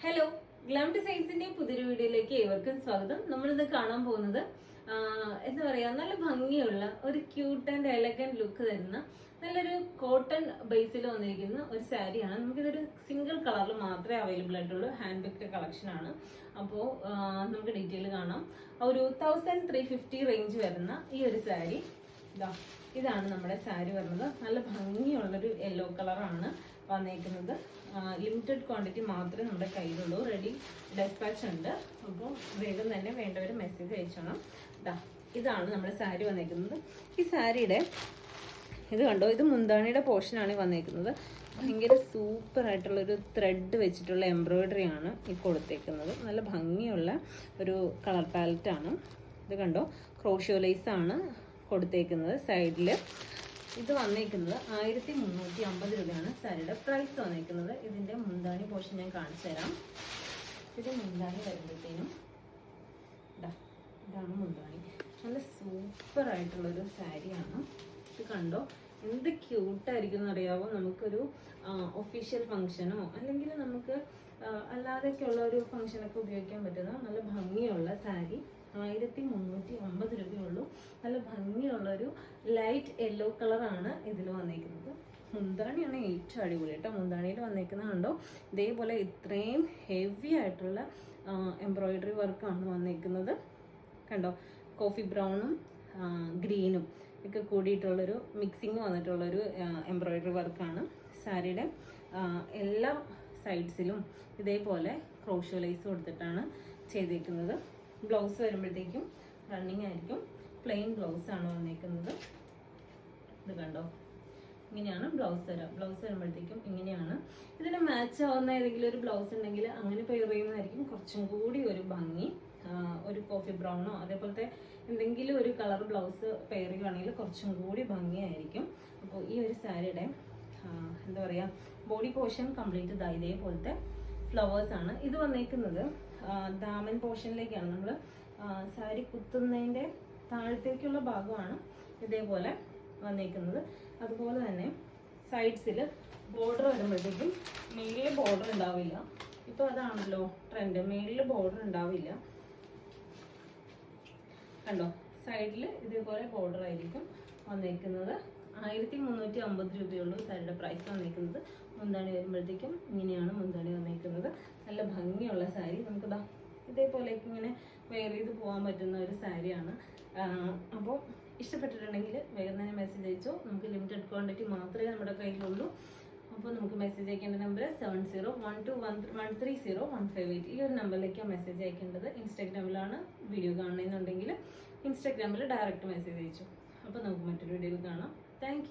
Hello, glam ഡിസൈൻസിന്റെ പുതിയൊരു വീഡിയോയിലേക്ക് ഏവർക്കും സ്വാഗതം. നമ്മളിന്ന് കാണാൻ പോകുന്നത് എന്താ പറയാ, നല്ല ഭംഗിയുള്ള ഒരു ക്യൂട്ട് ആൻഡ് എലഗന്റ് ലുക്ക് തരുന്ന നല്ലൊരു കോട്ടൺ ബേസിൽ വന്നിരിക്കുന്ന ഒരു സാരിയാണ്. നമുക്കിതൊരു സിംഗിൾ കളറിൽ മാത്രമേ അവൈലബിൾ ആയിട്ടുള്ളൂ. ഹാൻഡ് പിക്ഡ് കളക്ഷൻ ആണ്. അപ്പോൾ നമുക്ക് ഡീറ്റെയിൽ കാണാം. ഒരു 1350 റേഞ്ച് വരുന്ന ഈ ഒരു സാരി ഇതാണ് നമ്മുടെ സാരി വരുന്നത്. നല്ല ഭംഗിയുള്ളൊരു യെല്ലോ കളറാണ് വന്നേക്കുന്നത്. ലിമിറ്റഡ് ക്വാണ്ടിറ്റി മാത്രമേ നമ്മുടെ കയ്യിലുള്ളൂ. റെഡി ഡെസ്പാച്ച് ഉണ്ട്. അപ്പോൾ വേഗം തന്നെ വേണ്ടവർ മെസ്സേജ് അയച്ചോണം. ഇതാണ് നമ്മുടെ സാരി വന്നേക്കുന്നത്. ഈ സാരിയുടെ ഇത് കണ്ടോ, ഇത് മുന്താണിയുടെ പോർഷനാണ് വന്നേക്കുന്നത്. ഭയങ്കര സൂപ്പർ ആയിട്ടുള്ളൊരു ത്രെഡ് വെച്ചിട്ടുള്ള എംബ്രോയിഡറി ആണ് ഈ കൊടുത്തേക്കുന്നത്. നല്ല ഭംഗിയുള്ള ഒരു കളർ പാലറ്റാണ്. ഇത് കണ്ടോ, ക്രോഷ്യോ ലേസ് ആണ് കൊടുത്തേക്കുന്നത്. സൈഡിൽ ഇത് വന്നേക്കുന്നത് 1350 രൂപയാണ് സാരിയുടെ പ്രൈസ് വന്നേക്കുന്നത്. ഇതിൻ്റെ മുന്താണി പോർഷൻ ഞാൻ കാണിച്ചു തരാം. ഇത് മുന്താണി വരുമ്പോഴത്തേനും ഇതാണ് മുന്താണി. നല്ല സൂപ്പർ ആയിട്ടുള്ളൊരു സാരിയാണ്. ഇത് കണ്ടോ, എന്ത് ക്യൂട്ടായിരിക്കും എന്നറിയാവോ. നമുക്കൊരു ഒഫീഷ്യൽ ഫംഗ്ഷനോ അല്ലെങ്കിൽ നമുക്ക് അല്ലാതെയൊക്കെയുള്ള ഒരു ഫംഗ്ഷനൊക്കെ ഉപയോഗിക്കാൻ പറ്റുന്ന നല്ല ഭംഗിയുള്ള സാരി. 1350 രൂപയുള്ളൂ. നല്ല ഭംഗിയുള്ളൊരു ലൈറ്റ് യെല്ലോ കളറാണ് ഇതിൽ വന്നേക്കുന്നത്. മുന്താണിയാണ് ഏറ്റവും അടിപൊളി കേട്ടോ. മുന്താണിയിൽ വന്നേക്കുന്നത് കണ്ടോ, ഇതേപോലെ ഇത്രയും ഹെവി ആയിട്ടുള്ള എംബ്രോയിഡറി വർക്കാണ് വന്നേക്കുന്നത്. കണ്ടോ, കോഫി ബ്രൗണും ഗ്രീനും ഒക്കെ കൂടിയിട്ടുള്ളൊരു മിക്സിങ് വന്നിട്ടുള്ളൊരു എംബ്രോയിഡറി വർക്കാണ്. സാരിയുടെ എല്ലാ സൈഡ്സിലും ഇതേപോലെ ക്രോഷ്യോ ലേസ് കൊടുത്തിട്ടാണ് ചെയ്തേക്കുന്നത്. ബ്ലൗസ് വരുമ്പോഴത്തേക്കും റണ്ണിങ് ആയിരിക്കും. പ്ലെയിൻ ബ്ലൗസ് ആണ് വന്നേക്കുന്നത്. ഇത് കണ്ടോ, ഇങ്ങനെയാണ് ബ്ലൗസ് തരാം. ബ്ലൗസ് വരുമ്പോഴത്തേക്കും ഇങ്ങനെയാണ്. ഇതിന് മാച്ച് ആവുന്ന ഏതെങ്കിലും ഒരു ബ്ലൗസ് ഉണ്ടെങ്കിൽ അങ്ങനെ പെയർ ചെയ്യുന്നതായിരിക്കും കുറച്ചും കൂടി ഒരു ഭംഗി. ഒരു കോഫി ബ്രൗണോ അതേപോലത്തെ എന്തെങ്കിലും ഒരു കളർ ബ്ലൗസ് പെയർ ചെയ്യുകയാണെങ്കിൽ കുറച്ചും കൂടി ഭംഗിയായിരിക്കും. അപ്പോൾ ഈ ഒരു സാരിയുടെ എന്താ പറയുക, ബോഡി പോർഷൻ കംപ്ലീറ്റ് ഇതേപോലത്തെ ഫ്ലവേഴ്സ് ആണ്. ഇത് വന്നേക്കുന്നത് ദാമൻ പോർഷനിലേക്കാണ്. നമ്മൾ സാരി കുത്തുന്നതിൻ്റെ താഴത്തേക്കുള്ള ഭാഗമാണ് ഇതേപോലെ വന്നേക്കുന്നത്. അതുപോലെ തന്നെ സൈഡ്സിൽ ബോർഡർ വരുമ്പോഴത്തേക്കും മേളിൽ ബോർഡർ ഉണ്ടാവില്ല. ഇപ്പോൾ അതാണല്ലോ ട്രെൻഡ്, മേളിൽ ബോർഡർ ഉണ്ടാവില്ല. കണ്ടോ, സൈഡിൽ ഇതേപോലെ ബോർഡർ ആയിരിക്കും വന്നേക്കുന്നത്. 1350 രൂപയുള്ളൂ സാരിയുടെ പ്രൈസ് വന്നേക്കുന്നത്. മുന്താണി വരുമ്പോഴത്തേക്കും ഇങ്ങനെയാണ് മുന്താണി വന്നേക്കുന്നത്. നല്ല ഭംഗിയുള്ള സാരി. നമുക്കിതാ ഇതേപോലെയൊക്കെ ഇങ്ങനെ വെയർ ചെയ്ത് പോകാൻ പറ്റുന്ന ഒരു സാരിയാണ്. അപ്പോൾ ഇഷ്ടപ്പെട്ടിട്ടുണ്ടെങ്കിൽ വേഗം തന്നെ മെസ്സേജ് അയച്ചോ. നമുക്ക് ലിമിറ്റഡ് ക്വാണ്ടിറ്റി മാത്രമേ നമ്മുടെ കയ്യിലുള്ളൂ. അപ്പോൾ നമുക്ക് മെസ്സേജ് അയക്കേണ്ട നമ്പർ 7012130158. ഈ ഒരു നമ്പറിലേക്കാണ് മെസ്സേജ് അയക്കേണ്ടത്. ഇൻസ്റ്റാഗ്രാമിലാണ് വീഡിയോ കാണണമെന്നുണ്ടെങ്കിൽ ഇൻസ്റ്റാഗ്രാമിൽ ഡയറക്റ്റ് മെസ്സേജ് അയച്ചു. അപ്പോൾ നമുക്ക് മറ്റൊരു വീഡിയോയിൽ കാണാം. താങ്ക്